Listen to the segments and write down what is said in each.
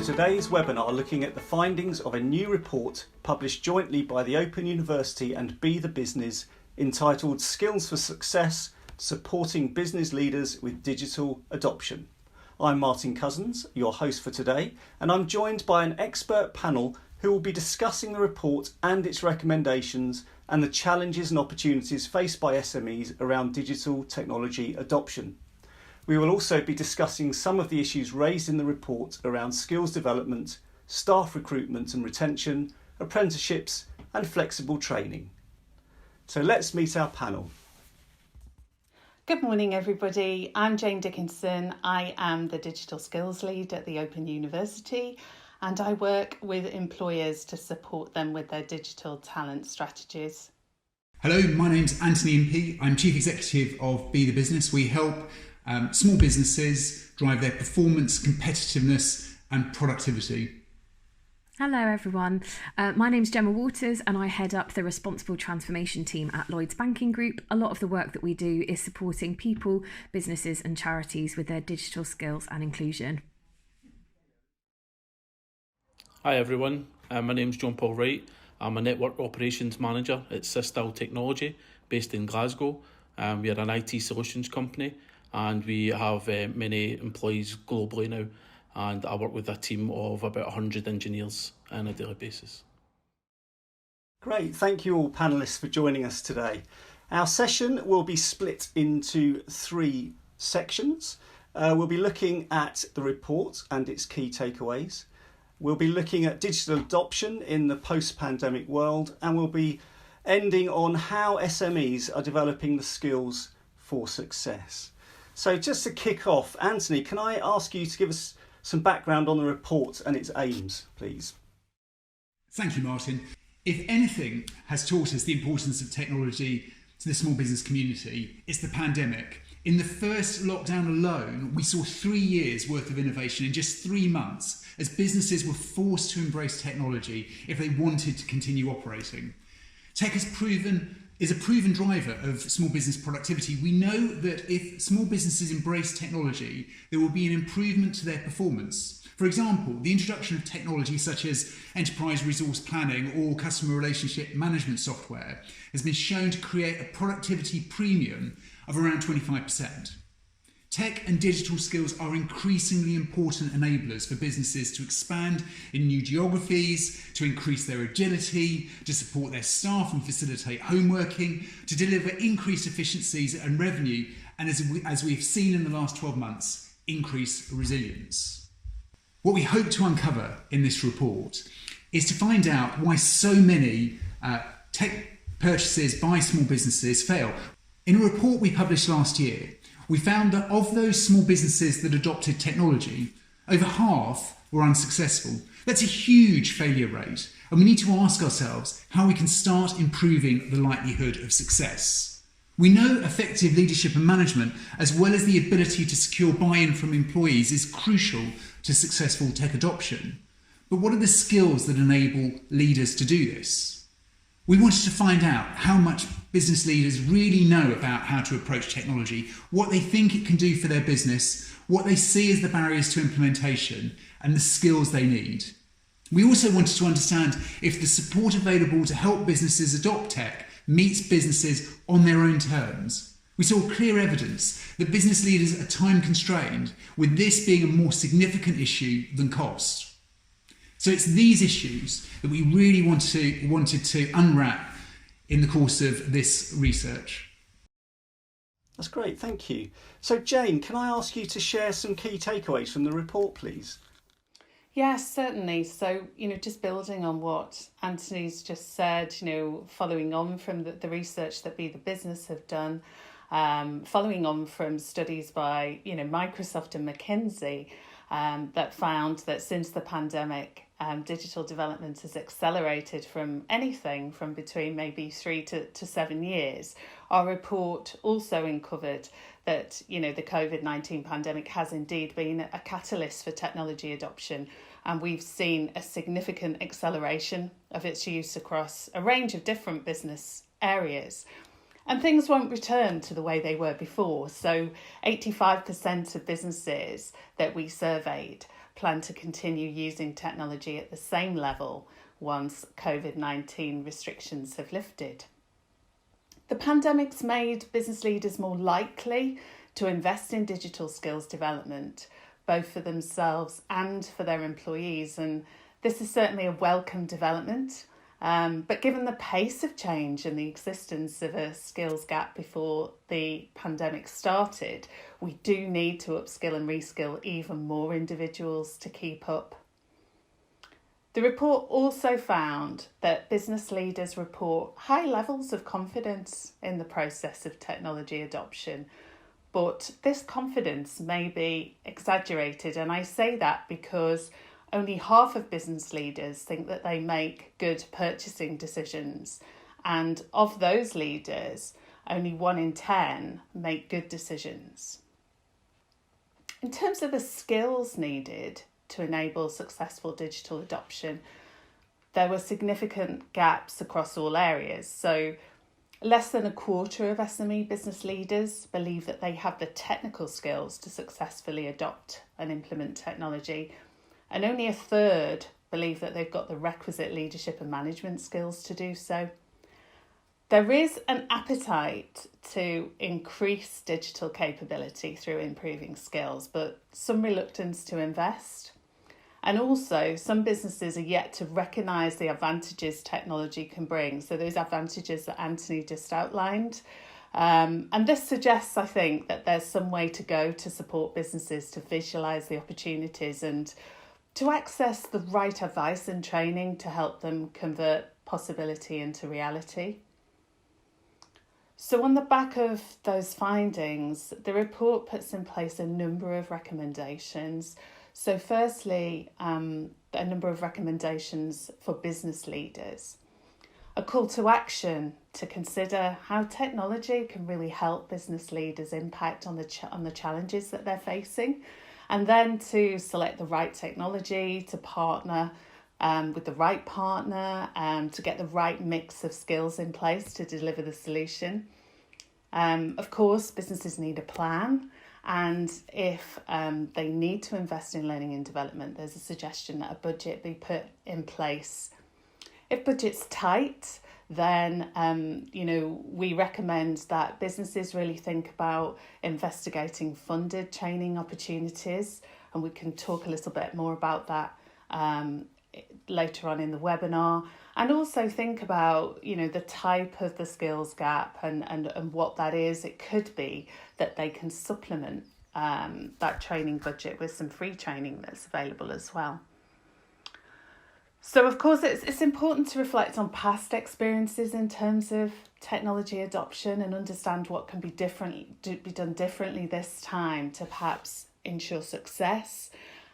to today's webinar looking at the findings of a new report published jointly by the Open University and Be the Business entitled Skills for Success, Supporting Business Leaders with Digital Adoption. I'm Martin Cousins, your host for today, and I'm joined by an expert panel who will be discussing the report and its recommendations and the challenges and opportunities faced by SMEs around digital technology adoption. We will also be discussing some of the issues raised in the report around skills development, staff recruitment and retention, apprenticeships and flexible training. So let's meet our panel. Good morning everybody, I'm Jane Dickinson. I am the Digital Skills Lead at the Open University and I work with employers to support them with their digital talent strategies. Hello, my name's Anthony Impey. I'm Chief Executive of Be the Business. We help small businesses drive their performance, competitiveness and productivity. Hello everyone, my name's Jemma Waters and I head up the Responsible Transformation team at Lloyds Banking Group. A lot of the work that we do is supporting people, businesses and charities with their digital skills and inclusion. Hi everyone, my name's JohnPaul Wright. I'm a Network Operations Manager at Systal Technology based in Glasgow. We are an IT solutions company and we have many employees globally now, and I work with a team of about 100 engineers on a daily basis. Great, thank you all panellists for joining us today. Our session will be split into three sections. We'll be looking at the report and its key takeaways. We'll be looking at digital adoption in the post-pandemic world, and we'll be ending on how SMEs are developing the skills for success. So just to kick off, Anthony, can I ask you to give us some background on the report and its aims, please? Thank you, Martin. If anything has taught us the importance of technology to the small business community, it's the pandemic. In the first lockdown alone, we saw 3 years worth of innovation in just 3 months as businesses were forced to embrace technology if they wanted to continue operating. Tech is a proven driver of small business productivity. We know that if small businesses embrace technology, there will be an improvement to their performance. For example, the introduction of technology such as enterprise resource planning or customer relationship management software has been shown to create a productivity premium of around 25%. Tech and digital skills are increasingly important enablers for businesses to expand in new geographies, to increase their agility, to support their staff and facilitate home working, to deliver increased efficiencies and revenue, and as we've seen in the last 12 months, increase resilience. What we hope to uncover in this report is to find out why so many tech purchases by small businesses fail. In a report we published last year, we found that of those small businesses that adopted technology, over half were unsuccessful. That's a huge failure rate, and we need to ask ourselves how we can start improving the likelihood of success. We know effective leadership and management, as well as the ability to secure buy-in from employees, is crucial to successful tech adoption. But what are the skills that enable leaders to do this? We wanted to find out how much business leaders really know about how to approach technology, what they think it can do for their business, what they see as the barriers to implementation, and the skills they need. We also wanted to understand if the support available to help businesses adopt tech meets businesses on their own terms. We saw clear evidence that business leaders are time constrained, with this being a more significant issue than cost. So it's these issues that we really wanted to unwrap in the course of this research. That's great, thank you. So Jane, can I ask you to share some key takeaways from the report, please? Yes, certainly. So, just building on what Anthony's just said, following on from the research that Be the Business have done, following on from studies by, Microsoft and McKinsey, that found that since the pandemic, digital development has accelerated from anything from between maybe 3 to 7 years. Our report also uncovered that, the COVID-19 pandemic has indeed been a catalyst for technology adoption, and we've seen a significant acceleration of its use across a range of different business areas. And things won't return to the way they were before. So 85% of businesses that we surveyed plan to continue using technology at the same level once COVID-19 restrictions have lifted. The pandemic's made business leaders more likely to invest in digital skills development, both for themselves and for their employees, and this is certainly a welcome development. But given the pace of change and the existence of a skills gap before the pandemic started, we do need to upskill and reskill even more individuals to keep up. The report also found that business leaders report high levels of confidence in the process of technology adoption, but this confidence may be exaggerated, and I say that because only half of business leaders think that they make good purchasing decisions, and of those leaders, only 1 in 10 make good decisions. In terms of the skills needed to enable successful digital adoption, there were significant gaps across all areas. So less than a quarter of SME business leaders believe that they have the technical skills to successfully adopt and implement technology, and only a third believe that they've got the requisite leadership and management skills to do so. There is an appetite to increase digital capability through improving skills, but some reluctance to invest. And also, some businesses are yet to recognise the advantages technology can bring. So those advantages that Anthony just outlined. And this suggests, I think, that there's some way to go to support businesses to visualise the opportunities and to access the right advice and training to help them convert possibility into reality. So on the back of those findings, the report puts in place a number of recommendations. So firstly, a number of recommendations for business leaders. A call to action to consider how technology can really help business leaders impact on the challenges that they're facing, and then to select the right technology, to partner with the right partner, to get the right mix of skills in place to deliver the solution. Of course, businesses need a plan, and if they need to invest in learning and development, there's a suggestion that a budget be put in place. If budget's tight, then we recommend that businesses really think about investigating funded training opportunities, and we can talk a little bit more about that later on in the webinar, and also think about the type of the skills gap and what that is. It could be that they can supplement that training budget with some free training that's available as well. So of course it's important to reflect on past experiences in terms of technology adoption and understand what can be done differently this time to perhaps ensure success.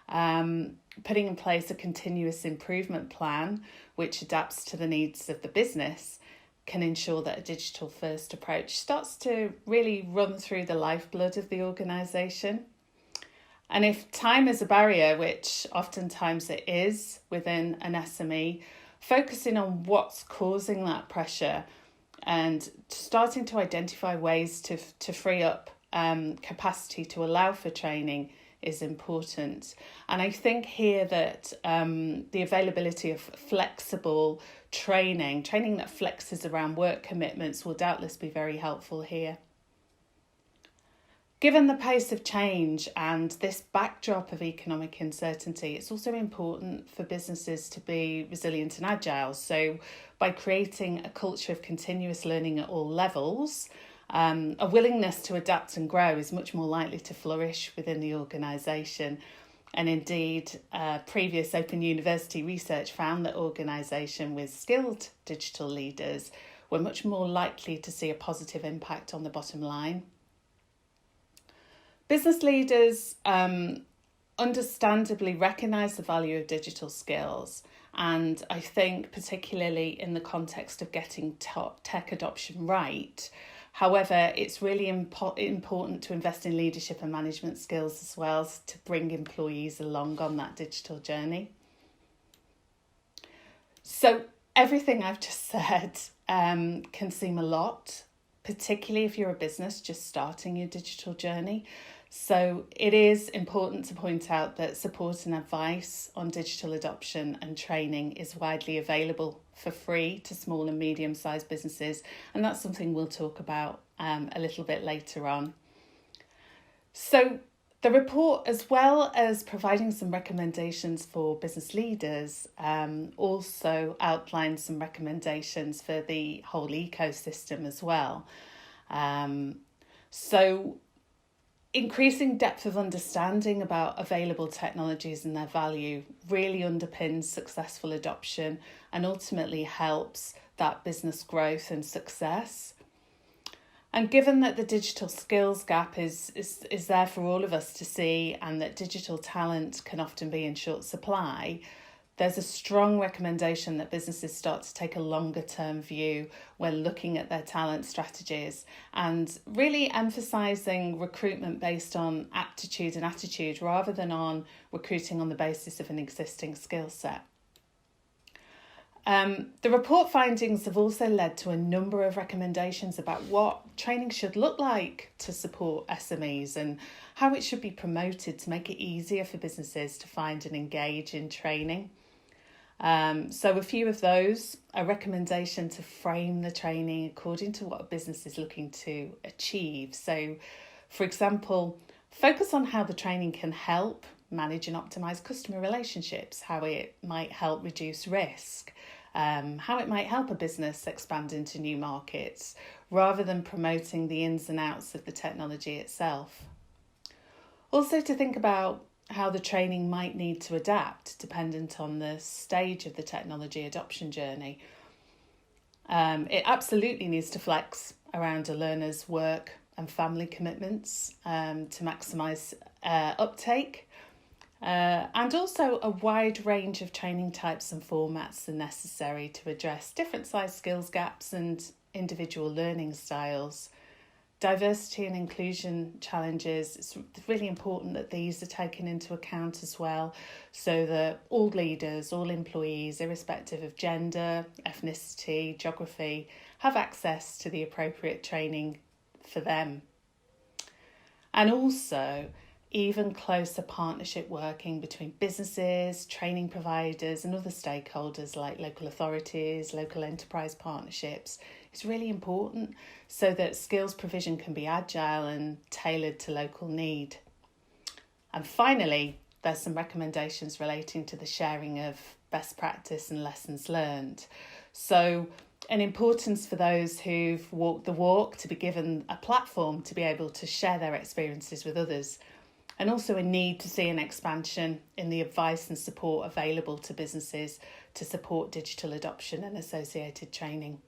Putting in place a continuous improvement plan which adapts to the needs of the business can ensure that a digital first approach starts to really run through the lifeblood of the organisation. And if time is a barrier, which oftentimes it is within an SME, focusing on what's causing that pressure and starting to identify ways to free up capacity to allow for training is important. And I think here that the availability of flexible training that flexes around work commitments will doubtless be very helpful here. Given the pace of change and this backdrop of economic uncertainty, it's also important for businesses to be resilient and agile. So by creating a culture of continuous learning at all levels, a willingness to adapt and grow is much more likely to flourish within the organisation. And indeed, previous Open University research found that organisations with skilled digital leaders were much more likely to see a positive impact on the bottom line. Business leaders understandably recognise the value of digital skills, and I think particularly in the context of getting tech adoption right. However, it's really important to invest in leadership and management skills as well to bring employees along on that digital journey. So everything I've just said can seem a lot, particularly if you're a business just starting your digital journey. So it is important to point out that support and advice on digital adoption and training is widely available for free to small and medium-sized businesses, and that's something we'll talk about a little bit later on. So the report, as well as providing some recommendations for business leaders, also outlines some recommendations for the whole ecosystem as well. So increasing depth of understanding about available technologies and their value really underpins successful adoption and ultimately helps that business growth and success. And given that the digital skills gap is there for all of us to see, and that digital talent can often be in short supply, there's a strong recommendation that businesses start to take a longer term view when looking at their talent strategies, and really emphasising recruitment based on aptitude and attitude rather than on recruiting on the basis of an existing skill set. The report findings have also led to a number of recommendations about what training should look like to support SMEs and how it should be promoted to make it easier for businesses to find and engage in training. So a few of those: a recommendation to frame the training according to what a business is looking to achieve. So, for example, focus on how the training can help manage and optimise customer relationships, how it might help reduce risk, how it might help a business expand into new markets, rather than promoting the ins and outs of the technology itself. Also to think about how the training might need to adapt dependent on the stage of the technology adoption journey. It absolutely needs to flex around a learner's work and family commitments to maximise uptake. And also a wide range of training types and formats are necessary to address different size skills gaps and individual learning styles. Diversity and inclusion challenges, it's really important that these are taken into account as well, so that all leaders, all employees, irrespective of gender, ethnicity, geography, have access to the appropriate training for them. And also even closer partnership working between businesses, training providers and other stakeholders like local authorities, local enterprise partnerships is really important so that skills provision can be agile and tailored to local need. And finally, there's some recommendations relating to the sharing of best practice and lessons learned. So an importance for those who've walked the walk to be given a platform to be able to share their experiences with others, and also a need to see an expansion in the advice and support available to businesses to support digital adoption and associated training.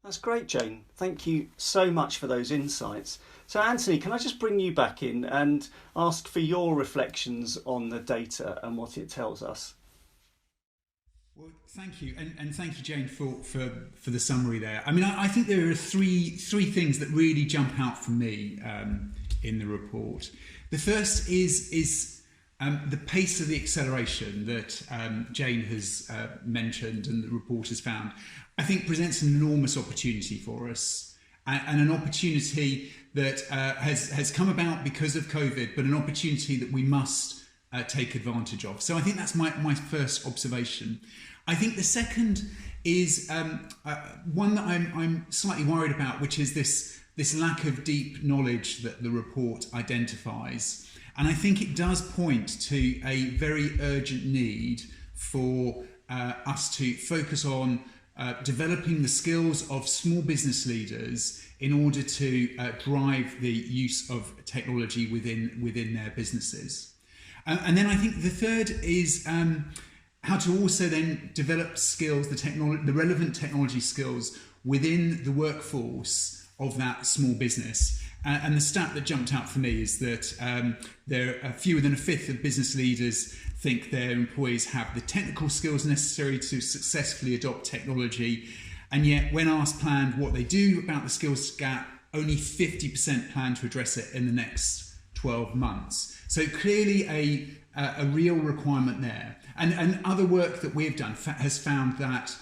That's great, Jane. Thank you so much for those insights. So, Anthony, can I just bring you back in and ask for your reflections on the data and what it tells us? Well, thank you, and thank you, Jane, for the summary there. I mean, I think there are three things that really jump out for me in the report. The first is the pace of the acceleration that Jane has mentioned and the report has found, I think presents an enormous opportunity for us, and an opportunity that has come about because of COVID, but an opportunity that we must take advantage of. So I think that's my first observation. I think the second is one that I'm slightly worried about, which is this lack of deep knowledge that the report identifies. And I think it does point to a very urgent need for us to focus on developing the skills of small business leaders in order to drive the use of technology within their businesses. And then I think the third is how to also then develop skills, the relevant technology skills within the workforce of that small business. And the stat that jumped out for me is that there are fewer than a fifth of business leaders think their employees have the technical skills necessary to successfully adopt technology. And yet, when asked planned what they do about the skills gap, only 50% plan to address it in the next 12 months. So clearly a real requirement there. And other work that we've done has found that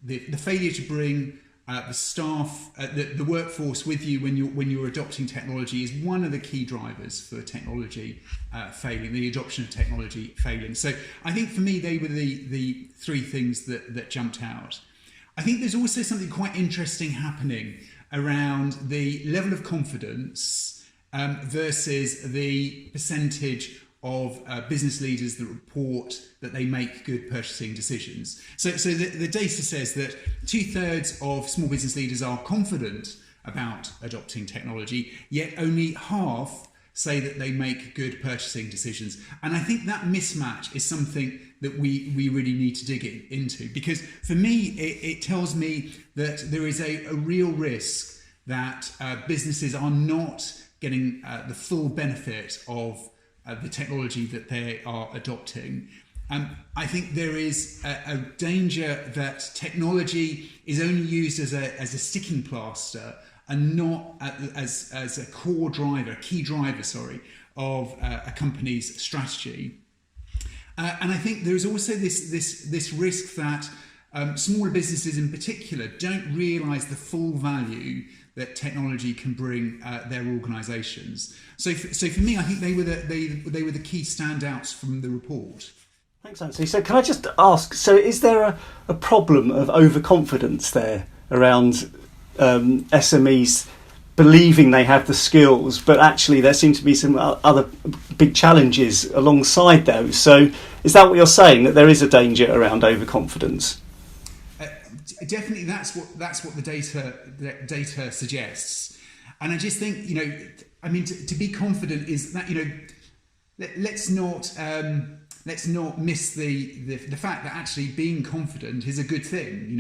the failure to bring the staff, the workforce with you when you're adopting technology is one of the key drivers for technology failing, the adoption of technology failing. So I think for me, they were the three things that jumped out. I think there's also something quite interesting happening around the level of confidence versus the percentage of business leaders that report that they make good purchasing decisions. So the data says that 2/3 of small business leaders are confident about adopting technology, yet only half say that they make good purchasing decisions. And I think that mismatch is something that we really need to dig into, because for me, it tells me that there is a real risk that businesses are not getting the full benefit of the technology that they are adopting. I think there is a danger that technology is only used as a sticking plaster and not as a key driver, of a company's strategy. And I think there is also this risk that smaller businesses in particular don't realise the full value that technology can bring their organisations. So for me, I think they were the key standouts from the report. Thanks, Anthony. So can I just ask, so is there a problem of overconfidence there around SMEs believing they have the skills, but actually there seem to be some other big challenges alongside those? So is that what you're saying, that there is a danger around overconfidence? Definitely, that's what the data suggests, and I just think to be confident is that let's not miss the fact that actually being confident is a good thing.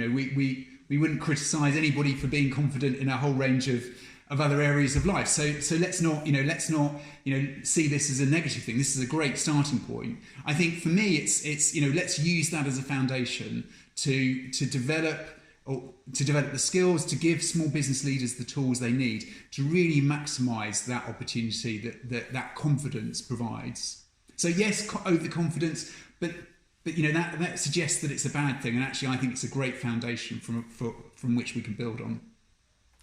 We wouldn't criticise anybody for being confident in a whole range of other areas of life. So let's not see this as a negative thing. This is a great starting point. I think for me, it's let's use that as a foundation to develop the skills, to give small business leaders the tools they need to really maximise that opportunity that confidence provides. So yes, overconfidence, but that suggests that it's a bad thing, and actually I think it's a great foundation from which we can build on.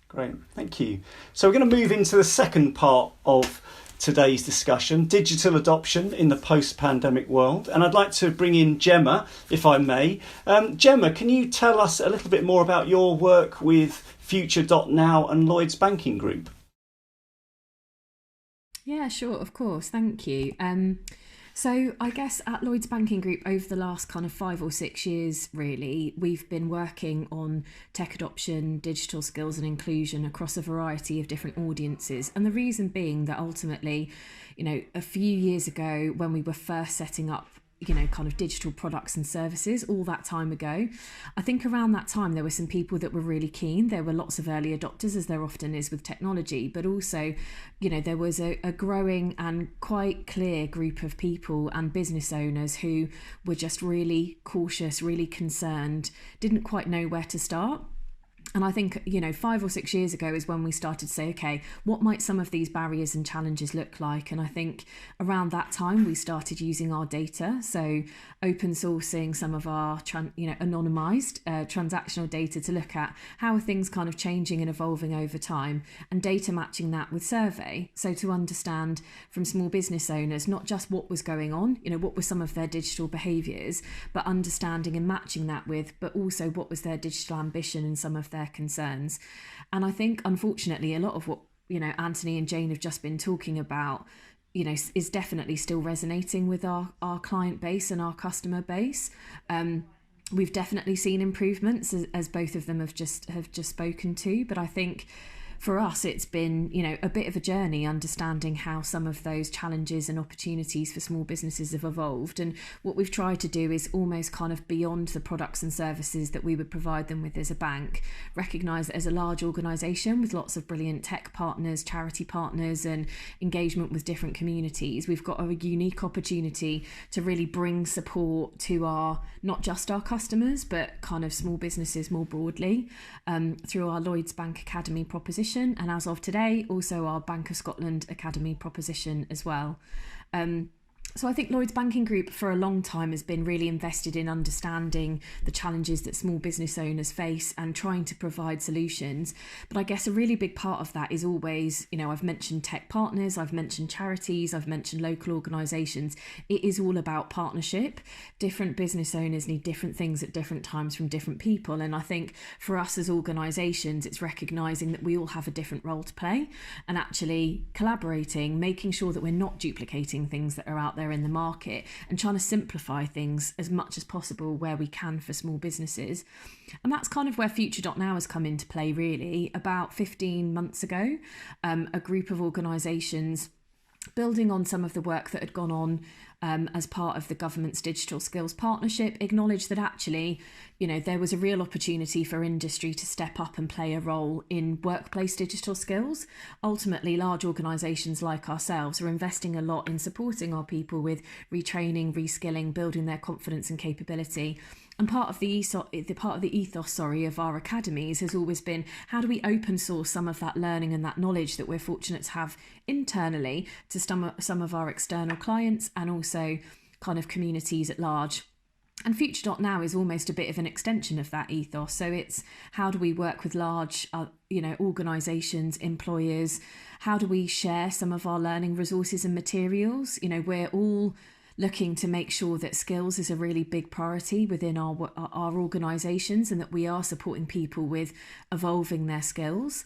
Great, thank you. So we're going to move into the second part of today's discussion, digital adoption in the post-pandemic world. And I'd like to bring in Jemma, if I may. Jemma, can you tell us a little bit more about your work with Future.Now and Lloyds Banking Group? Yeah, sure, of course. Thank you. So I guess at Lloyds Banking Group over the last kind of 5 or 6 years, really, we've been working on tech adoption, digital skills and inclusion across a variety of different audiences. And the reason being that ultimately, a few years ago when we were first setting up kind of digital products and services all that time ago, I think around that time there were some people that were really keen. There were lots of early adopters, as there often is with technology, but also there was a growing and quite clear group of people and business owners who were just really cautious, really concerned, didn't quite know where to start. And I think, 5 or 6 years ago is when we started to say, okay, what might some of these barriers and challenges look like? And I think around that time, we started using our data. So open sourcing some of our, anonymized transactional data to look at how are things kind of changing and evolving over time, and data matching that with survey. So to understand from small business owners, not just what was going on, what were some of their digital behaviours, but understanding and matching that with, but also what was their digital ambition and some of their concerns. And I think, unfortunately, a lot of what Anthony and Jane have just been talking about is definitely still resonating with our client base and our customer base. We've definitely seen improvements, as both of them have just spoken to, but I think for us, it's been, a bit of a journey understanding how some of those challenges and opportunities for small businesses have evolved. And what we've tried to do is almost kind of beyond the products and services that we would provide them with as a bank, recognise that as a large organisation with lots of brilliant tech partners, charity partners and engagement with different communities, we've got a unique opportunity to really bring support to not just our customers, but kind of small businesses more broadly, through our Lloyds Bank Academy proposition, and as of today also our Bank of Scotland Academy proposition as well. So I think Lloyds Banking Group for a long time has been really invested in understanding the challenges that small business owners face and trying to provide solutions. But I guess a really big part of that is always, I've mentioned tech partners, I've mentioned charities, I've mentioned local organisations. It is all about partnership. Different business owners need different things at different times from different people. And I think for us as organisations, it's recognising that we all have a different role to play and actually collaborating, making sure that we're not duplicating things that are out there in the market and trying to simplify things as much as possible where we can for small businesses. And that's kind of where Future.now has come into play really. About 15 months ago, a group of organisations building on some of the work that had gone on as part of the government's digital skills partnership, acknowledged that actually, there was a real opportunity for industry to step up and play a role in workplace digital skills. Ultimately, large organisations like ourselves are investing a lot in supporting our people with retraining, reskilling, building their confidence and capability. And part of the ethos of our academies has always been, how do we open source some of that learning and that knowledge that we're fortunate to have internally to some of our external clients and also kind of communities at large. And Future.now is almost a bit of an extension of that ethos. So it's how do we work with large, organisations, employers? How do we share some of our learning resources and materials? We're all looking to make sure that skills is a really big priority within our organisations and that we are supporting people with evolving their skills.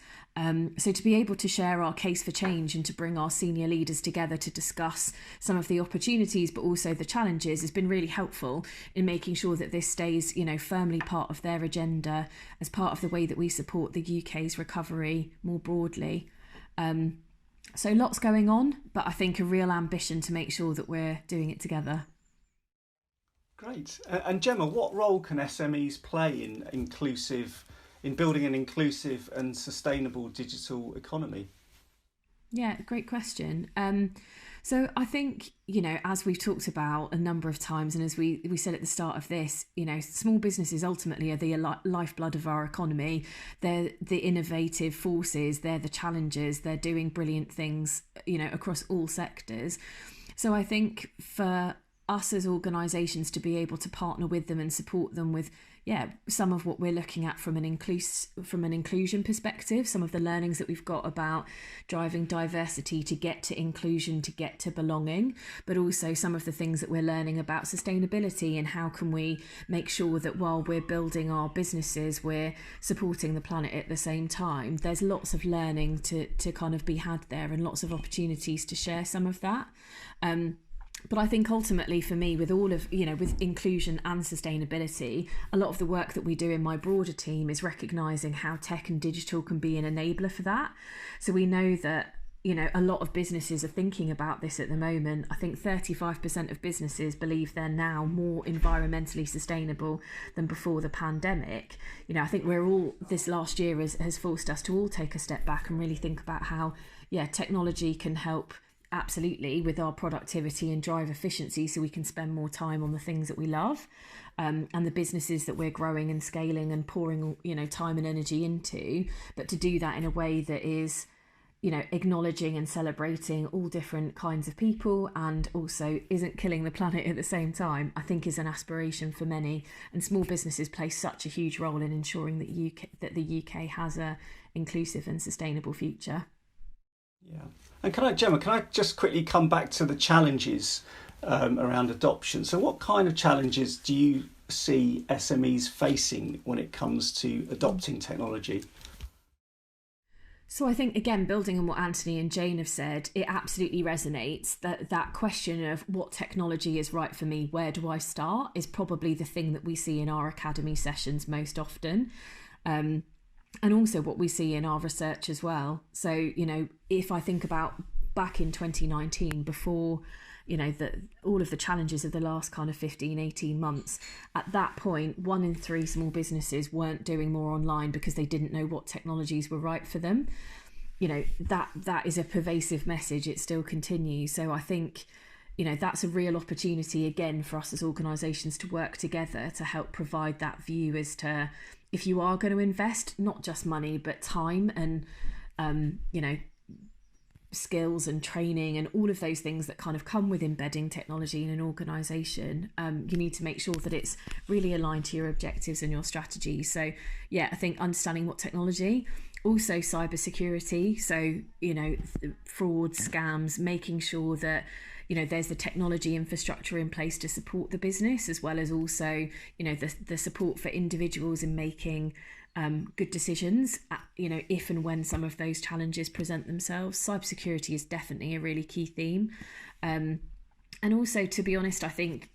So to be able to share our case for change and to bring our senior leaders together to discuss some of the opportunities but also the challenges has been really helpful in making sure that this stays, firmly part of their agenda as part of the way that we support the UK's recovery more broadly. So lots going on, but I think a real ambition to make sure that we're doing it together. Great. And Jemma, what role can SMEs play in building an inclusive and sustainable digital economy? Yeah, great question. So I think, as we've talked about a number of times, and as we said at the start of this, small businesses ultimately are the lifeblood of our economy. They're the innovative forces, they're the challengers, they're doing brilliant things, across all sectors. So I think for us as organisations to be able to partner with them and support them with some of what we're looking at from an inclusion perspective, some of the learnings that we've got about driving diversity to get to inclusion, to get to belonging, but also some of the things that we're learning about sustainability and how can we make sure that while we're building our businesses, we're supporting the planet at the same time. There's lots of learning to kind of be had there and lots of opportunities to share some of that. But I think ultimately for me, with all of, with inclusion and sustainability, a lot of the work that we do in my broader team is recognising how tech and digital can be an enabler for that. So we know that, a lot of businesses are thinking about this at the moment. I think 35% of businesses believe they're now more environmentally sustainable than before the pandemic. I think this last year has forced us to all take a step back and really think about how, technology can help absolutely with our productivity and drive efficiency so we can spend more time on the things that we love and the businesses that we're growing and scaling and pouring time and energy into, but to do that in a way that is acknowledging and celebrating all different kinds of people and also isn't killing the planet at the same time, I think is an aspiration for many, and small businesses play such a huge role in ensuring that the UK has a inclusive and sustainable future. Yeah. And Jemma, can I just quickly come back to the challenges around adoption? So what kind of challenges do you see SMEs facing when it comes to adopting technology? So I think, again, building on what Anthony and Jane have said, it absolutely resonates that question of what technology is right for me, where do I start, is probably the thing that we see in our academy sessions most often. And also what we see in our research as well. So, if I think about back in 2019, before, all of the challenges of the last kind of 15, 18 months, at that point, 1 in 3 small businesses weren't doing more online because they didn't know what technologies were right for them. That is a pervasive message. It still continues. So I think, that's a real opportunity again for us as organisations to work together to help provide that view as to, if you are going to invest not just money but time and skills and training and all of those things that kind of come with embedding technology in an organisation, you need to make sure that it's really aligned to your objectives and your strategy. So yeah, I think understanding what technology, also cybersecurity, so fraud, scams, making sure that there's the technology infrastructure in place to support the business, as well as also the support for individuals in making good decisions, if and when some of those challenges present themselves. Cybersecurity is definitely a really key theme. And also, to be honest, I think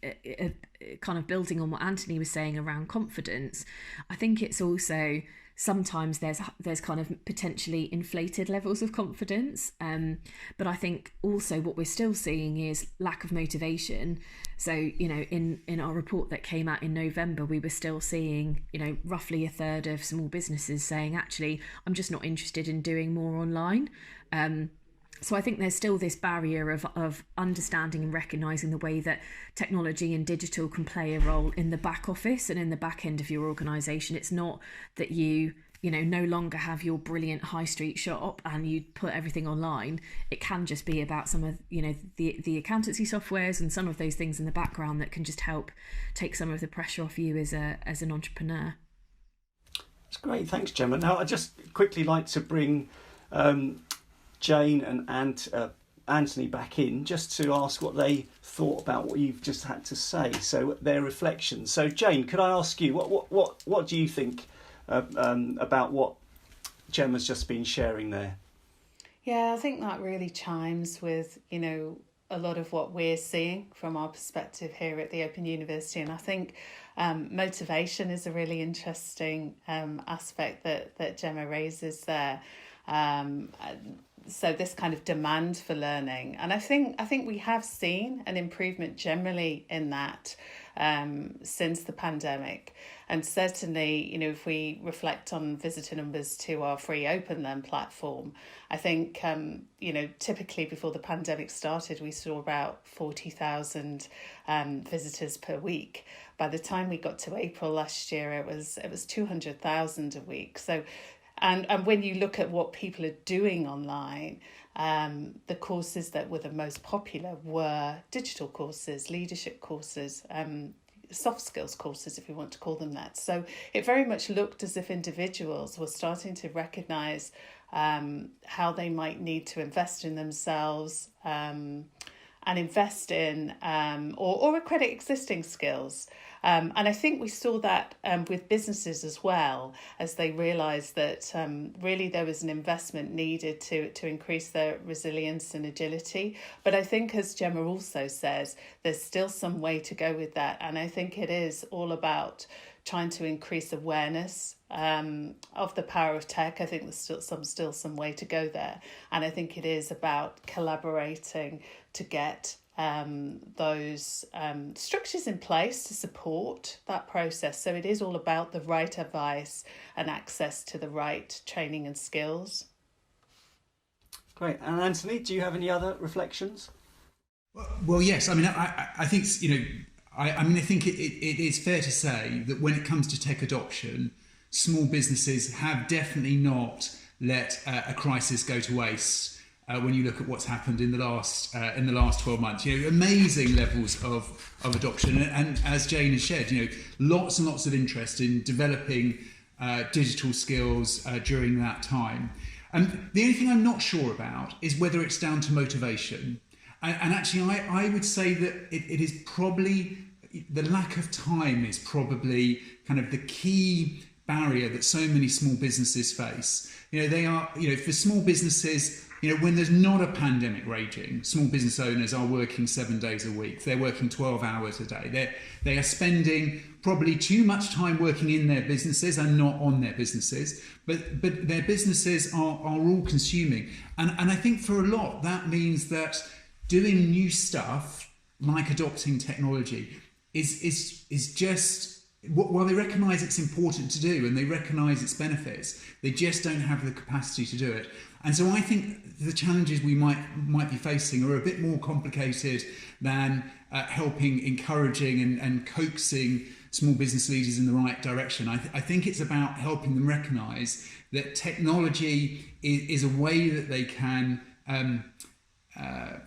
kind of building on what Anthony was saying around confidence, I think it's also sometimes there's kind of potentially inflated levels of confidence, but I think also what we're still seeing is lack of motivation. So in our report that came out in November, we were still seeing roughly a third of small businesses saying, actually, I'm just not interested in doing more online. So I think there's still this barrier of understanding and recognising the way that technology and digital can play a role in the back office and in the back end of your organisation. It's not that you no longer have your brilliant high street shop and you put everything online. It can just be about some of the accountancy softwares and some of those things in the background that can just help take some of the pressure off you as an entrepreneur. That's great, thanks, Jemma. Now I'd just quickly like to bring Jane and Anthony back in just to ask what they thought about what you've just had to say. So their reflections. So Jane, could I ask you what do you think about what Jemma's just been sharing there? Yeah, I think that really chimes with a lot of what we're seeing from our perspective here at the Open University, and I think motivation is a really interesting aspect that Jemma raises there. So this kind of demand for learning, and I think we have seen an improvement generally in that since the pandemic, and certainly if we reflect on visitor numbers to our free Open Learn platform, I think typically before the pandemic started we saw about 40,000 visitors per week. By the time we got to April last year, it was 200,000 a week. So. And when you look at what people are doing online, the courses that were the most popular were digital courses, leadership courses, soft skills courses, if you want to call them that. So it very much looked as if individuals were starting to recognise how they might need to invest in themselves and invest in or accredit existing skills. And I think we saw that with businesses as well, as they realised that really there was an investment needed to increase their resilience and agility. But I think, as Jemma also says, there's still some way to go with that. And I think it is all about trying to increase awareness of the power of tech. I think there's still some way to go there. And I think it is about collaborating to get those structures in place to support that process. So it is all about the right advice and access to the right training and skills. Great. And Anthony, do you have any other reflections? Well, yes. I mean, I think I think it is fair to say that when it comes to tech adoption, small businesses have definitely not let a crisis go to waste. When you look at what's happened in the last 12 months, amazing levels of adoption, and as Jane has shared, lots and lots of interest in developing digital skills during that time. And the only thing I'm not sure about is whether it's down to motivation. And actually, I would say that it is probably the lack of time is probably kind of the key barrier that so many small businesses face. They are, for small businesses, when there's not a pandemic raging, small business owners are working 7 days a week. They're working 12 hours a day. They are spending probably too much time working in their businesses and not on their businesses. But their businesses are all consuming. And I think for a lot, that means that doing new stuff, like adopting technology, is just... While they recognise it's important to do and they recognise its benefits, they just don't have the capacity to do it. And so I think the challenges we might be facing are a bit more complicated than helping, encouraging and coaxing small business leaders in the right direction. I think it's about helping them recognise that technology is a way that they can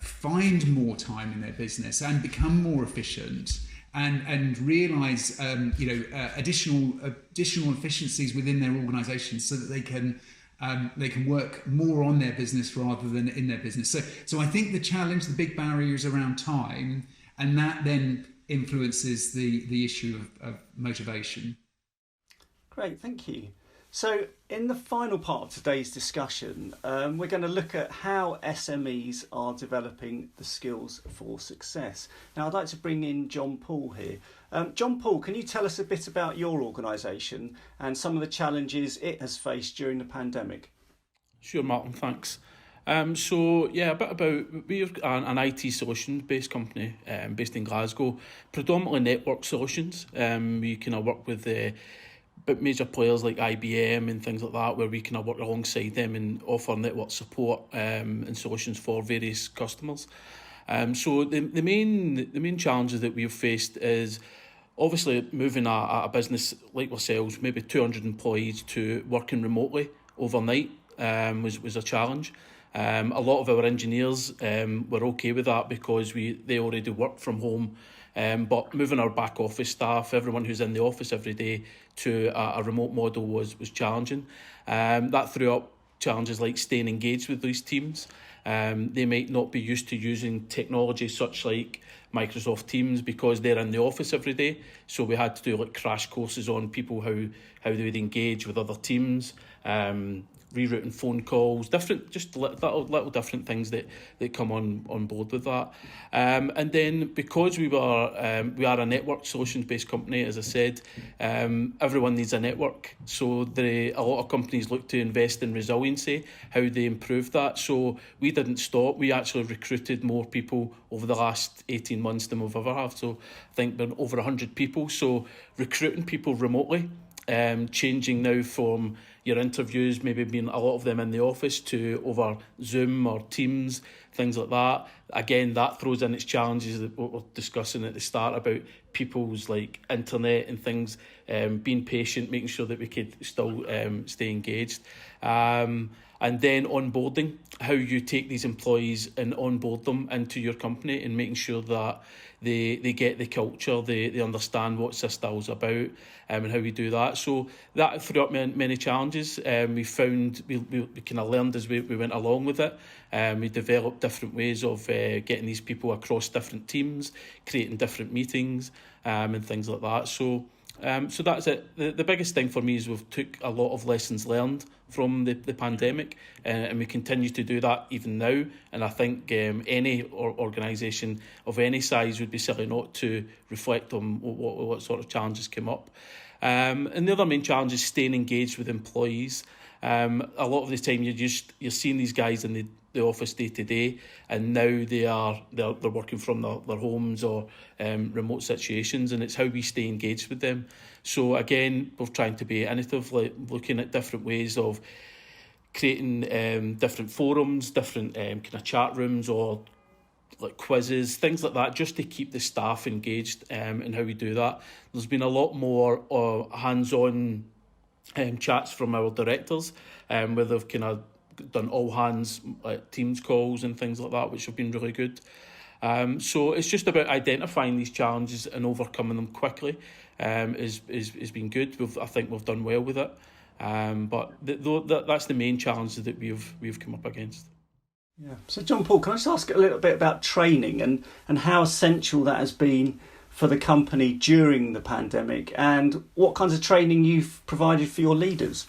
find more time in their business and become more efficient and realise additional efficiencies within their organisations so that they can work more on their business rather than in their business. So I think the big barrier is around time, and that then influences the issue of motivation. Great, thank you. So in the final part of today's discussion, we're going to look at how SMEs are developing the skills for success. Now, I'd like to bring in JohnPaul here. JohnPaul, can you tell us a bit about your organisation and some of the challenges it has faced during the pandemic? Sure, Martin, thanks. A bit about, we're an IT solutions-based company based in Glasgow, predominantly network solutions. We kind of work with major players like IBM and things like that, where we can work alongside them and offer network support and solutions for various customers. The main challenges that we've faced is obviously moving a business like ourselves, maybe 200 employees, to working remotely overnight was a challenge. A lot of our engineers were okay with that because they already work from home. But moving our back office staff, everyone who's in the office every day, to a remote model was challenging. That threw up challenges like staying engaged with these teams. They might not be used to using technology such like Microsoft Teams because they're in the office every day. So we had to do like crash courses on people how they would engage with other teams. Rerouting phone calls, just little different things that come on board with that. And then because we are a network solutions based company, as I said, everyone needs a network. So a lot of companies look to invest in resiliency, how they improve that. So we didn't stop. We actually recruited more people over the last 18 months than we've ever have. So I think we're over 100 people. So recruiting people remotely. Changing now from your interviews, maybe being a lot of them in the office, to over Zoom or Teams, things like that. Again, that throws in its challenges that we were discussing at the start about people's like internet and things, being patient, making sure that we could still stay engaged. And then onboarding, how you take these employees and onboard them into your company and making sure that they get the culture, they understand what Systal's about, and how we do that. So that threw up many challenges. We found we kind of learned as we went along with it. We developed different ways of getting these people across different teams, creating different meetings, and things like that. So that's it. The biggest thing for me is we've took a lot of lessons learned from the pandemic, and we continue to do that even now. And I think any organisation of any size would be silly not to reflect on what sort of challenges came up. And the other main challenge is staying engaged with employees. A lot of the time you're seeing these guys in the office day to day, and now they're working from their homes or remote situations, and it's how we stay engaged with them. So again, we're trying to be innovative, like looking at different ways of creating different forums, different kind of chat rooms, or like quizzes, things like that, just to keep the staff engaged, and how we do that. There's been a lot more hands-on chats from our directors, where they've kind of done all hands Teams calls and things like that, which have been really good. So it's just about identifying these challenges and overcoming them quickly. Has been good. I think we've done well with it. But that's the main challenge that we've come up against. Yeah. So JohnPaul, can I just ask a little bit about training and how essential that has been for the company during the pandemic, and what kinds of training you've provided for your leaders?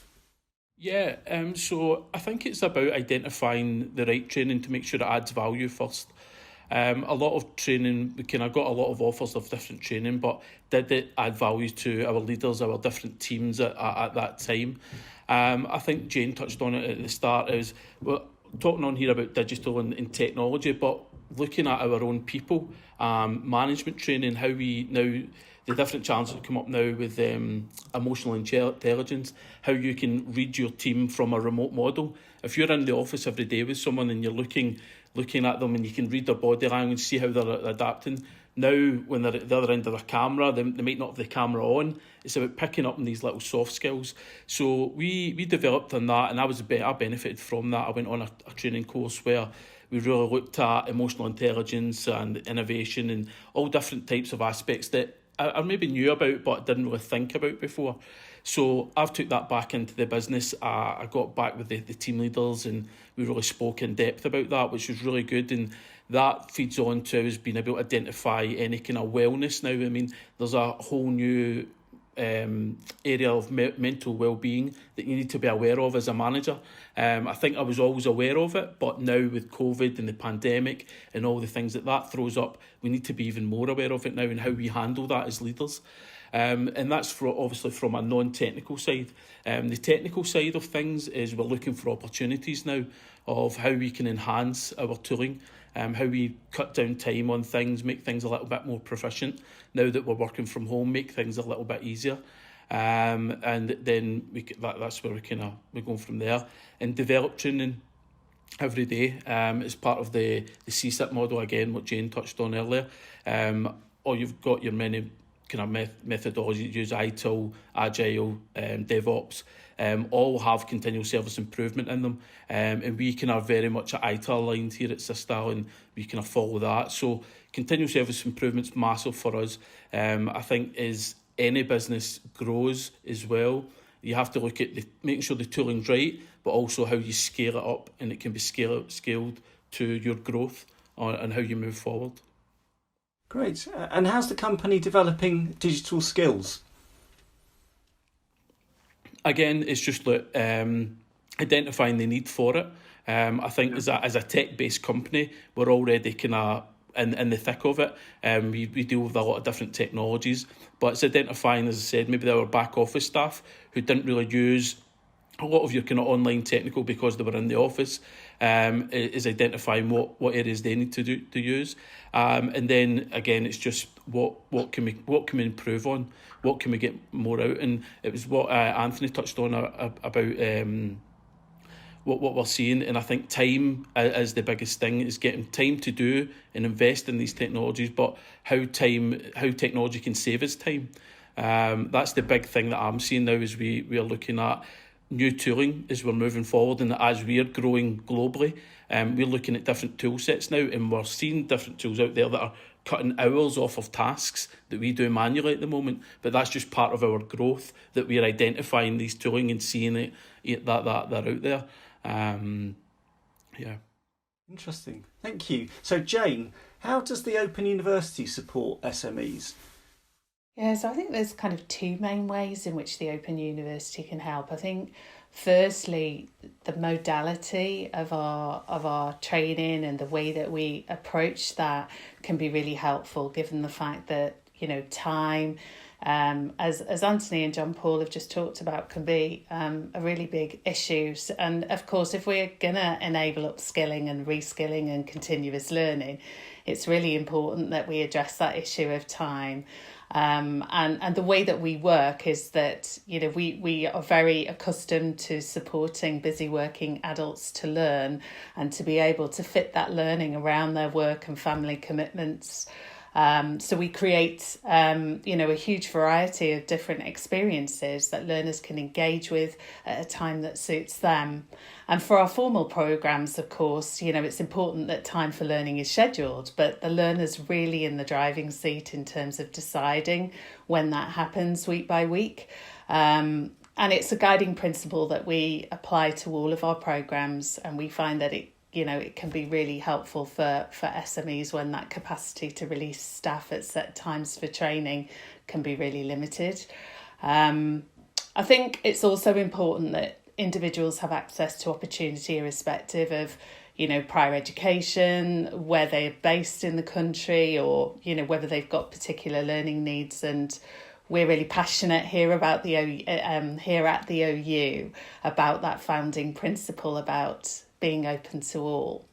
Yeah, so I think it's about identifying the right training to make sure it adds value first. A lot of training, we kind of got a lot of offers of different training, but did it add value to our leaders, our different teams at that time? I think Jane touched on it at the start, is we're talking on here about digital and technology, but looking at our own people, management training, how we now, the different challenges that come up now with emotional intelligence, how you can read your team from a remote model. If you're in the office every day with someone and you're looking at them and you can read their body language, see how they're adapting. Now, when they're at the other end of their camera, they might not have the camera on. It's about picking up on these little soft skills. So we developed on that, and I benefited from that. I went on a training course where we really looked at emotional intelligence and innovation and all different types of aspects that I maybe knew about but didn't really think about before. So I've took that back into the business. I got back with the team leaders and we really spoke in depth about that, which was really good. And that feeds on to us being able to identify any kind of wellness now. I mean, there's a whole new area of mental well-being that you need to be aware of as a manager. I think I was always aware of it, but now with COVID and the pandemic and all the things that throws up, we need to be even more aware of it now and how we handle that as leaders. And that's obviously from a non-technical side. The technical side of things is we're looking for opportunities now of how we can enhance our tooling, how we cut down time on things, make things a little bit more proficient. Now that we're working from home, make things a little bit easier. And then that's where we're going from there. And develop training every day as part of the CSIP model, again, what Jane touched on earlier. Or you've got your many kind of methodologies, use ITIL, Agile, DevOps, all have continual service improvement in them. And we kind of very much at ITIL aligned here at Systal, and we kind of follow that. So continual service improvement's massive for us. I think as any business grows as well, you have to look at making sure the tooling's right, but also how you scale it up, and it can be scaled to your growth and how you move forward. Great. And how's the company developing digital skills? Again, it's just identifying the need for it. I think as a tech-based company, we're already kind of in the thick of it. We deal with a lot of different technologies, but it's identifying, as I said, maybe our back office staff who didn't really use a lot of your kind of online technical because they were in the office, is identifying what areas they need to use. And then again, it's just what can we improve on, what can we get more out. And it was what Anthony touched on about what we're seeing. And I think time is the biggest thing, is getting time to do and invest in these technologies, but how technology can save us time. That's the big thing that I'm seeing now, is we are looking at new tooling as we're moving forward, and as we are growing globally, we're looking at different tool sets now, and we're seeing different tools out there that are cutting hours off of tasks that we do manually at the moment. But that's just part of our growth, that we're identifying these tooling and seeing that they're out there. Yeah. Interesting. Thank you. So Jane, how does the Open University support SMEs? Yeah, so I think there's kind of two main ways in which the Open University can help. I think firstly, the modality of our training and the way that we approach that can be really helpful, given the fact that, time, as Anthony and JohnPaul have just talked about, can be a really big issue. And of course, if we're going to enable upskilling and reskilling and continuous learning, it's really important that we address that issue of time. And the way that we work is that, we are very accustomed to supporting busy working adults to learn and to be able to fit that learning around their work and family commitments. So we create, a huge variety of different experiences that learners can engage with at a time that suits them. And for our formal programmes, of course, it's important that time for learning is scheduled, but the learner's really in the driving seat in terms of deciding when that happens week by week. And it's a guiding principle that we apply to all of our programmes, and we find that it can be really helpful for SMEs when that capacity to release staff at set times for training can be really limited. I think it's also important that individuals have access to opportunity irrespective of, prior education, where they're based in the country, or, whether they've got particular learning needs. And we're really passionate here about here at the OU about that founding principle about being open to all.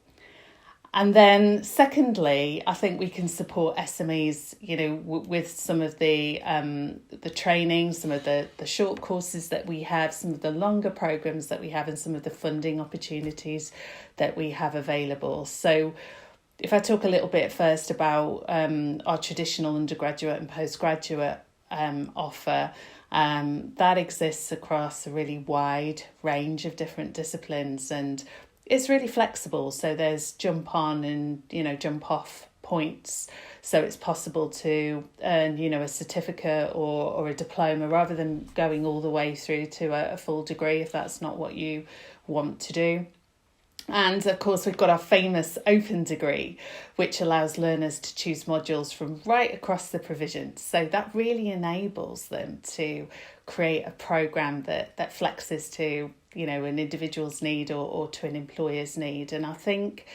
And then secondly, I think we can support SMEs, with some of the training, some of the short courses that we have, some of the longer programs that we have, and some of the funding opportunities that we have available. So if I talk a little bit first about our traditional undergraduate and postgraduate offer, that exists across a really wide range of different disciplines, and it's really flexible. So there's jump on and, jump off points. So it's possible to earn, a certificate or a diploma rather than going all the way through to a full degree if that's not what you want to do. And of course, we've got our famous open degree, which allows learners to choose modules from right across the provision. So that really enables them to create a programme that flexes to, an individual's need or to an employer's need. And I think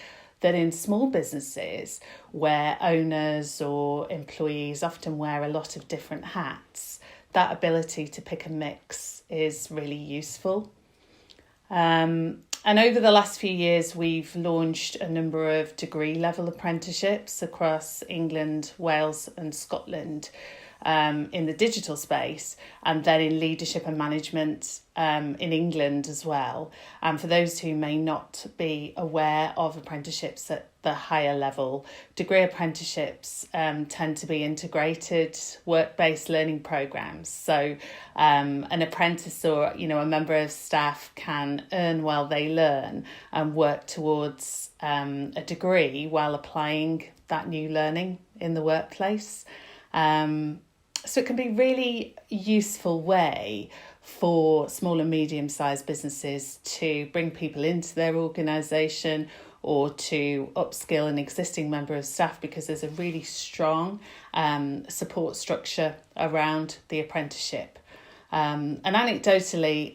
that in small businesses where owners or employees often wear a lot of different hats, that ability to pick and mix is really useful. And over the last few years, we've launched a number of degree level apprenticeships across England, Wales and Scotland in the digital space, and then in leadership and management in England as well. And for those who may not be aware of apprenticeships at the higher level, degree apprenticeships tend to be integrated work-based learning programs. So an apprentice or a member of staff can earn while they learn and work towards a degree while applying that new learning in the workplace. So it can be a really useful way for small and medium-sized businesses to bring people into their organisation or to upskill an existing member of staff, because there's a really strong support structure around the apprenticeship. And anecdotally,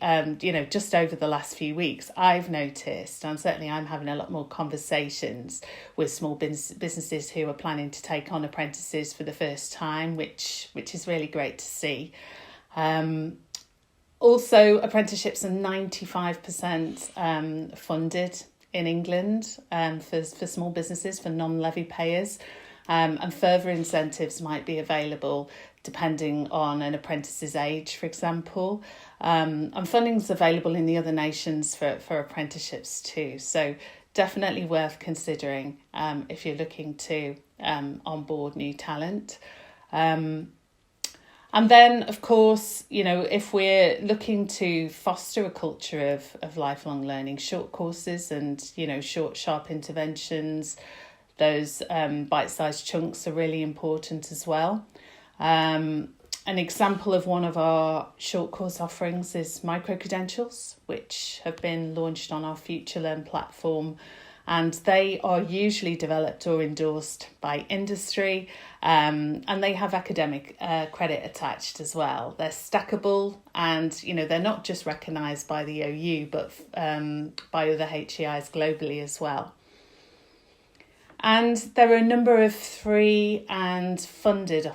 just over the last few weeks, I've noticed, and certainly I'm having a lot more conversations with small businesses who are planning to take on apprentices for the first time, which is really great to see. Also, apprenticeships are 95% funded in England for small businesses, for non-levy payers, and further incentives might be available depending on an apprentice's age, for example. And funding's available in the other nations for apprenticeships too. So definitely worth considering if you're looking to onboard new talent. And then, of course, if we're looking to foster a culture of lifelong learning, short courses and, short, sharp interventions, those bite-sized chunks are really important as well. An example of one of our short course offerings is micro-credentials, which have been launched on our Future Learn platform, and they are usually developed or endorsed by industry, and they have academic credit attached as well. They're stackable, and they're not just recognised by the OU but by other HEIs globally as well. And there are a number of free and funded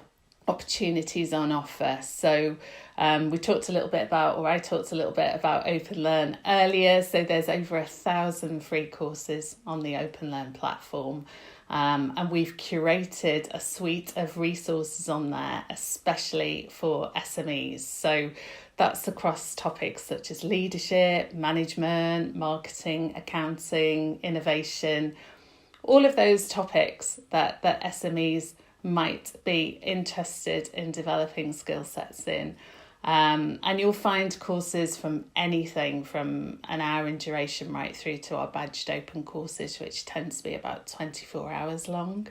opportunities on offer. So I talked a little bit about Open Learn earlier. So there's over 1,000 free courses on the Open Learn platform. And we've curated a suite of resources on there, especially for SMEs. So that's across topics such as leadership, management, marketing, accounting, innovation, all of those topics that SMEs might be interested in developing skill sets in. And you'll find courses from anything from an hour in duration right through to our badged open courses, which tends to be about 24 hours long.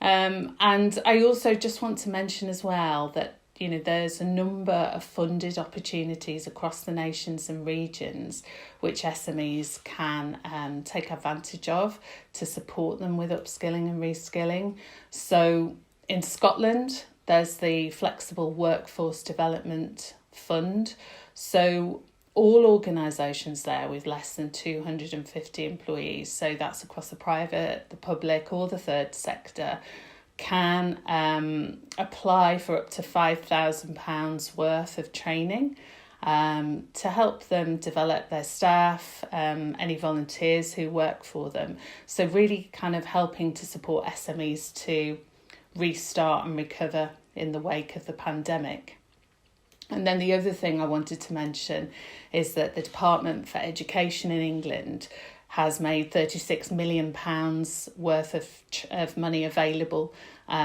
And I also just want to mention as well that there's a number of funded opportunities across the nations and regions which SMEs can take advantage of to support them with upskilling and reskilling. So in Scotland, there's the Flexible Workforce Development Fund. So all organisations there with less than 250 employees, so that's across the private, the public or the third sector, can apply for up to £5,000 worth of training to help them develop their staff, any volunteers who work for them. So really kind of helping to support SMEs to restart and recover in the wake of the pandemic. And then the other thing I wanted to mention is that the Department for Education in England has made £36 million worth of money available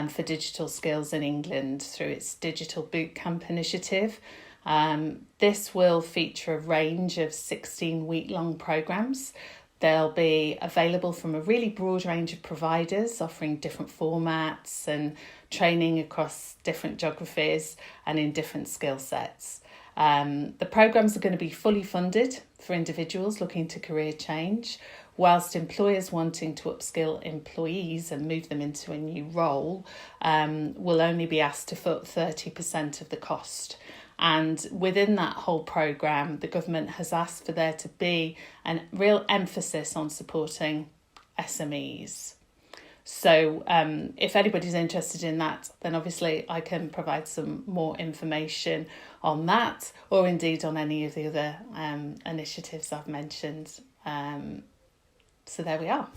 for digital skills in England through its Digital Bootcamp initiative. This will feature a range of 16-week-long programmes. They'll be available from a really broad range of providers offering different formats and training across different geographies and in different skill sets. The programmes are going to be fully funded for individuals looking to career change, whilst employers wanting to upskill employees and move them into a new role will only be asked to foot 30% of the cost. And within that whole programme, the government has asked for there to be a real emphasis on supporting SMEs. So if anybody's interested in that, then obviously I can provide some more information on that, or indeed on any of the other initiatives I've mentioned. So there we are.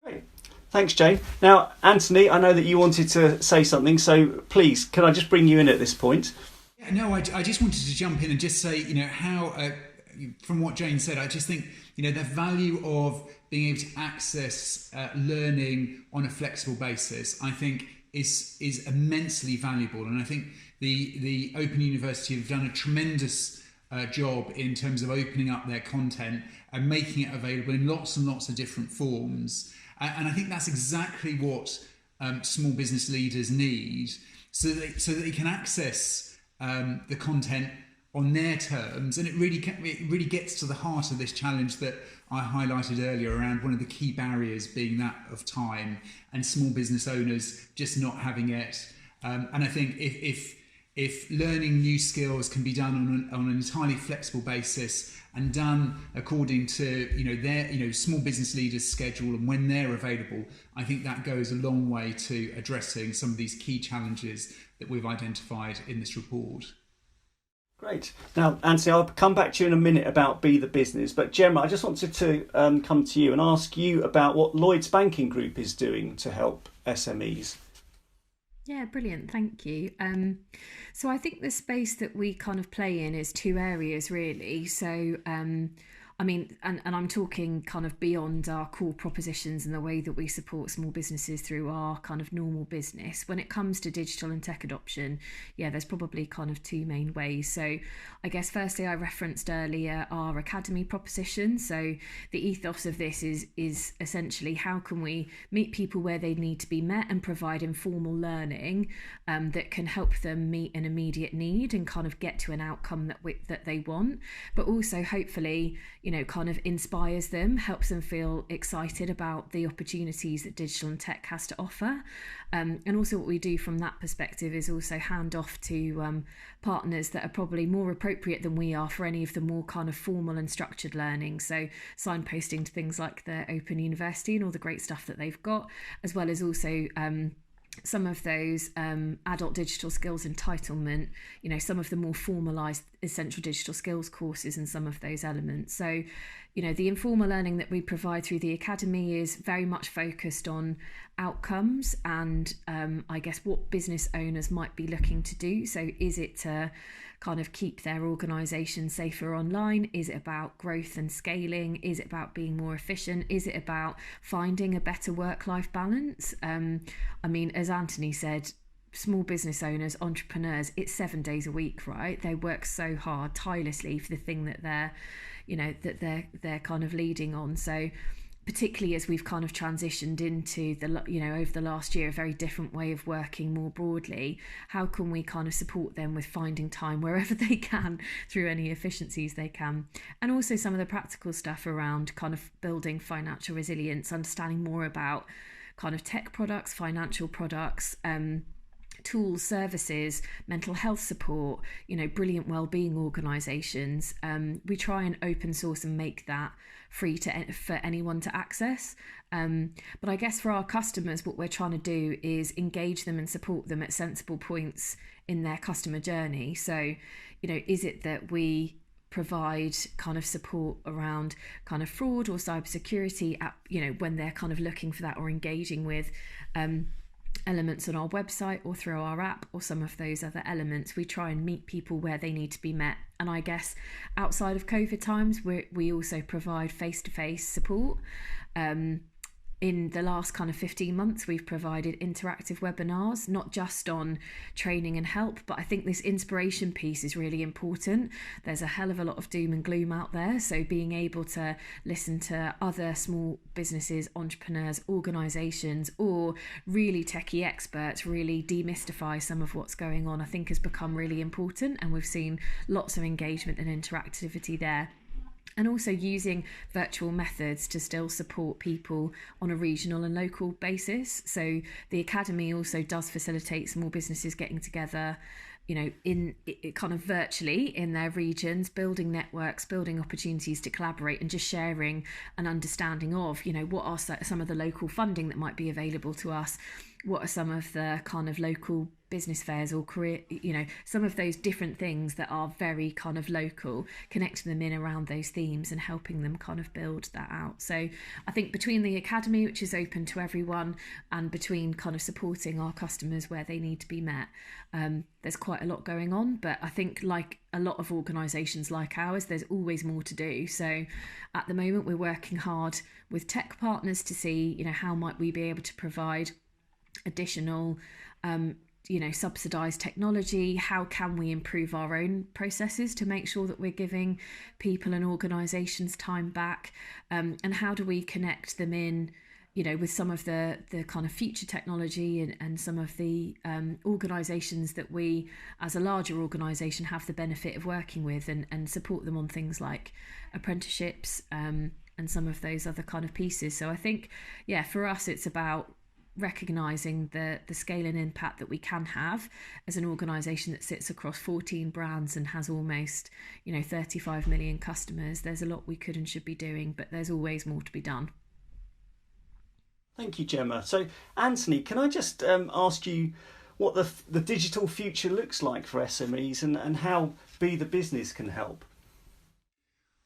Great. Thanks, Jane. Now, Anthony, I know that you wanted to say something, so please, can I just bring you in at this point? No, I just wanted to jump in and just say, how, from what Jane said, I just think, the value of being able to access learning on a flexible basis, I think is immensely valuable. And I think the Open University have done a tremendous job in terms of opening up their content and making it available in lots and lots of different forms. And I think that's exactly what small business leaders need, so that they can access the content on their terms, and it really gets to the heart of this challenge that I highlighted earlier around one of the key barriers being that of time and small business owners just not having it. And I think if learning new skills can be done on an entirely flexible basis and done according to their small business leaders' schedule and when they're available, I think that goes a long way to addressing some of these key challenges that we've identified in this report. Great. Now, Anthony, I'll come back to you in a minute about Be the Business, but Jemma, I just wanted to come to you and ask you about what Lloyds Banking Group is doing to help SMEs. Yeah, brilliant. Thank you. So I think the space that we kind of play in is two areas, really. So, and I'm talking kind of beyond our core propositions and the way that we support small businesses through our kind of normal business. When it comes to digital and tech adoption, there's probably kind of two main ways. So I guess firstly, I referenced earlier our academy proposition. So the ethos of this is essentially how can we meet people where they need to be met and provide informal learning that can help them meet an immediate need and kind of get to an outcome that they want, but also hopefully kind of inspires them, helps them feel excited about the opportunities that digital and tech has to offer. And also what we do from that perspective is also hand off to partners that are probably more appropriate than we are for any of the more kind of formal and structured learning. So signposting to things like the Open University and all the great stuff that they've got, as well as also some of those adult digital skills entitlement, some of the more formalised essential digital skills courses and some of those elements. So, the informal learning that we provide through the academy is very much focused on outcomes and I guess what business owners might be looking to do. So is it to kind of keep their organisation safer online? Is it about growth and scaling? Is it about being more efficient? Is it about finding a better work-life balance? As Anthony said, small business owners, entrepreneurs, it's 7 days a week, right? They work so hard, tirelessly for the thing that they're kind of leading on. So particularly as we've kind of transitioned into over the last year, a very different way of working more broadly, how can we kind of support them with finding time wherever they can through any efficiencies they can? And also some of the practical stuff around kind of building financial resilience, understanding more about kind of tech products, financial products, tools, services, mental health support, brilliant wellbeing organisations. We try and open source and make that free for anyone to access. But I guess for our customers, what we're trying to do is engage them and support them at sensible points in their customer journey. So, is it that we provide kind of support around kind of fraud or cybersecurity at, when they're kind of looking for that or engaging with elements on our website or through our app or some of those other elements. We try and meet people where they need to be met. And I guess outside of COVID times, we also provide face-to-face support. In the last kind of 15 months, we've provided interactive webinars, not just on training and help, but I think this inspiration piece is really important. There's a hell of a lot of doom and gloom out there. So being able to listen to other small businesses, entrepreneurs, organisations, or really techie experts really demystify some of what's going on, I think has become really important. And we've seen lots of engagement and interactivity there. And also using virtual methods to still support people on a regional and local basis. So the Academy also does facilitate small businesses getting together, you know, in it kind of virtually in their regions, building networks, building opportunities to collaborate, and just sharing an understanding of, you know, what are some of the local funding that might be available to us, what are some of the kind of local business fairs or career, you know, some of those different things that are very kind of local, connecting them in around those themes and helping them kind of build that out. So I think between the Academy, which is open to everyone, and between kind of supporting our customers where they need to be met, there's quite a lot going on. But I think, like a lot of organisations like ours, there's always more to do. So at the moment, we're working hard with tech partners to see, you know, how might we be able to provide additional subsidised technology. How can we improve our own processes to make sure that we're giving people and organisations time back, and how do we connect them in, you know, with some of the kind of future technology and some of the organisations that we as a larger organisation have the benefit of working with, and support them on things like apprenticeships and some of those other kind of pieces. So I think, yeah, for us it's about recognising the scale and impact that we can have as an organisation that sits across 14 brands and has almost, 35 million customers. There's a lot we could and should be doing, but there's always more to be done. Thank you, Jemma. So, Anthony, can I just ask you what the digital future looks like for SMEs and how Be the Business can help?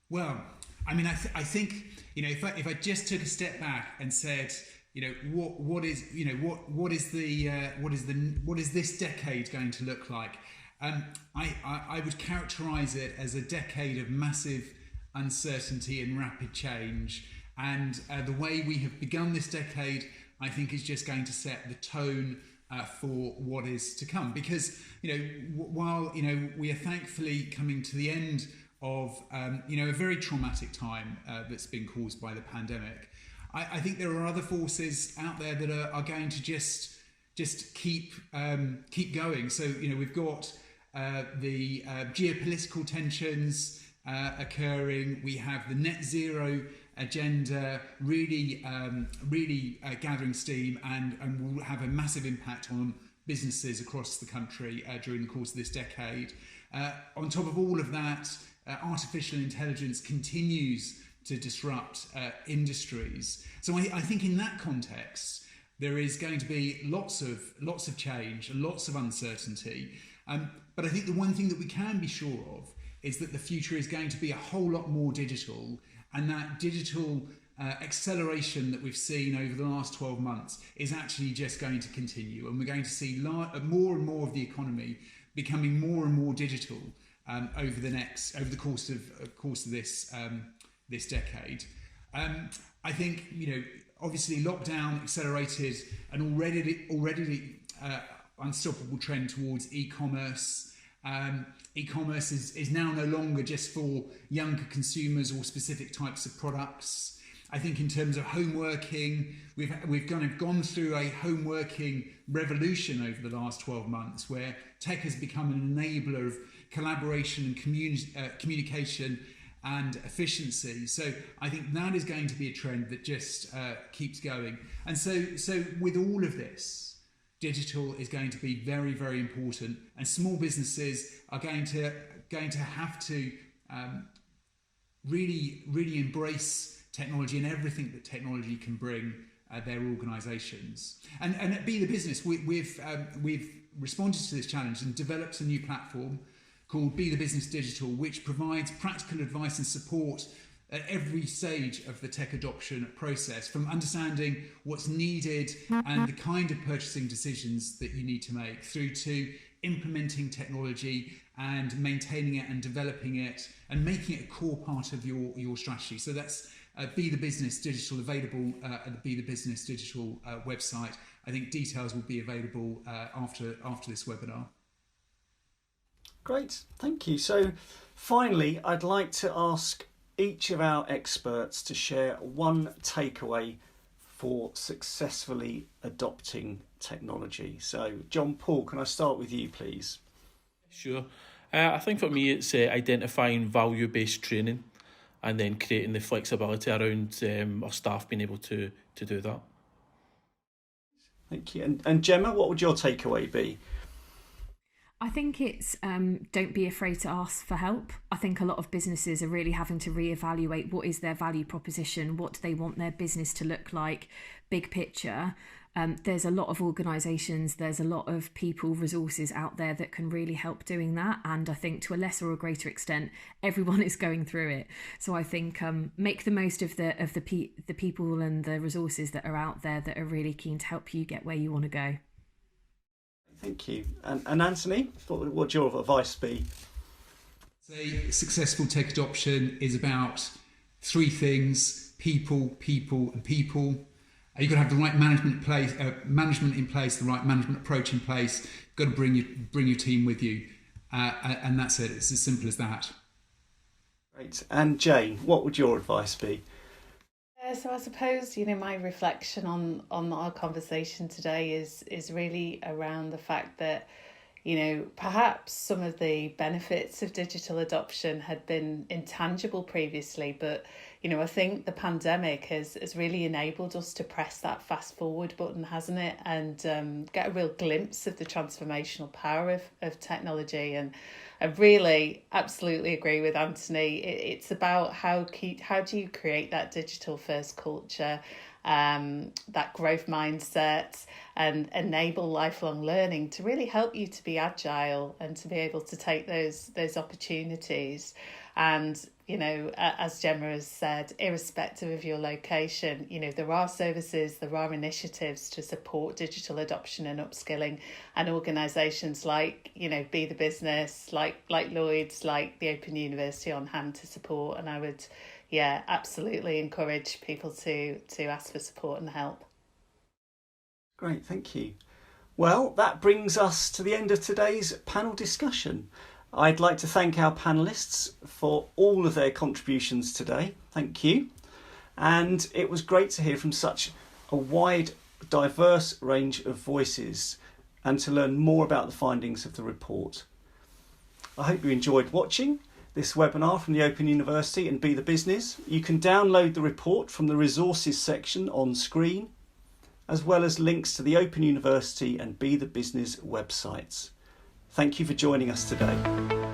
Well, I mean, I think, if I just took a step back and said, what is this decade going to look like? I would characterise it as a decade of massive uncertainty and rapid change. And the way we have begun this decade, I think, is just going to set the tone for what is to come. Because, while, we are thankfully coming to the end of, a very traumatic time that's been caused by the pandemic, I think there are other forces out there that are going to just keep going. So, we've got the geopolitical tensions occurring. We have the net zero agenda really gathering steam and will have a massive impact on businesses across the country during the course of this decade. On top of all of that, artificial intelligence continues to disrupt industries. So I think in that context, there is going to be lots of change, lots of uncertainty. But I think the one thing that we can be sure of is that the future is going to be a whole lot more digital, and that digital acceleration that we've seen over the last 12 months is actually just going to continue, and we're going to see more and more of the economy becoming more and more digital over the course of this decade. I think, obviously lockdown accelerated an already unstoppable trend towards e-commerce. E-commerce is now no longer just for younger consumers or specific types of products. I think in terms of home working, we've kind of gone through a home working revolution over the last 12 months, where tech has become an enabler of collaboration and communication and efficiency. So I think that is going to be a trend that just keeps going. And so with all of this, digital is going to be very, very important, and small businesses are going to have to really embrace technology and everything that technology can bring their organisations. And at Be the Business, we've responded to this challenge and developed a new platform called Be the Business Digital, which provides practical advice and support at every stage of the tech adoption process, from understanding what's needed and the kind of purchasing decisions that you need to make, through to implementing technology and maintaining it and developing it and making it a core part of your strategy. So that's Be the Business Digital, available at the Be the Business Digital website. I think details will be available after this webinar. Great, thank you. So finally, I'd like to ask each of our experts to share one takeaway for successfully adopting technology. So JohnPaul, can I start with you, please? Sure. I think for me it's identifying value-based training and then creating the flexibility around our staff being able to do that. Thank you. And Jemma, what would your takeaway be? I think it's don't be afraid to ask for help. I think a lot of businesses are really having to reevaluate what is their value proposition, what do they want their business to look like, big picture. There's a lot of organisations, there's a lot of people, resources out there that can really help doing that. And I think to a lesser or greater extent, everyone is going through it. So I think make the most of the people and the resources that are out there that are really keen to help you get where you want to go. Thank you. And Anthony, what would your advice be? Say successful tech adoption is about three things: people, people, and people. You've got to have the right management in place, the right management approach in place. You've got to bring your team with you, and that's it. It's as simple as that. Great. And Jane, what would your advice be? So I suppose, my reflection on our conversation today is really around the fact that, perhaps some of the benefits of digital adoption had been intangible previously, but, I think the pandemic has really enabled us to press that fast forward button, hasn't it? And get a real glimpse of the transformational power of technology. And I really absolutely agree with Anthony. It's about how do you create that digital first culture, that growth mindset, and enable lifelong learning to really help you to be agile and to be able to take those opportunities. And, as Jemma has said, irrespective of your location, there are services, there are initiatives to support digital adoption and upskilling, and organisations like, Be the Business, like Lloyds, like the Open University on hand to support. And I would, absolutely encourage people to ask for support and help. Great, thank you. Well, that brings us to the end of today's panel discussion. I'd like to thank our panellists for all of their contributions today. Thank you. And it was great to hear from such a wide, diverse range of voices and to learn more about the findings of the report. I hope you enjoyed watching this webinar from the Open University and Be the Business. You can download the report from the resources section on screen, as well as links to the Open University and Be the Business websites. Thank you for joining us today.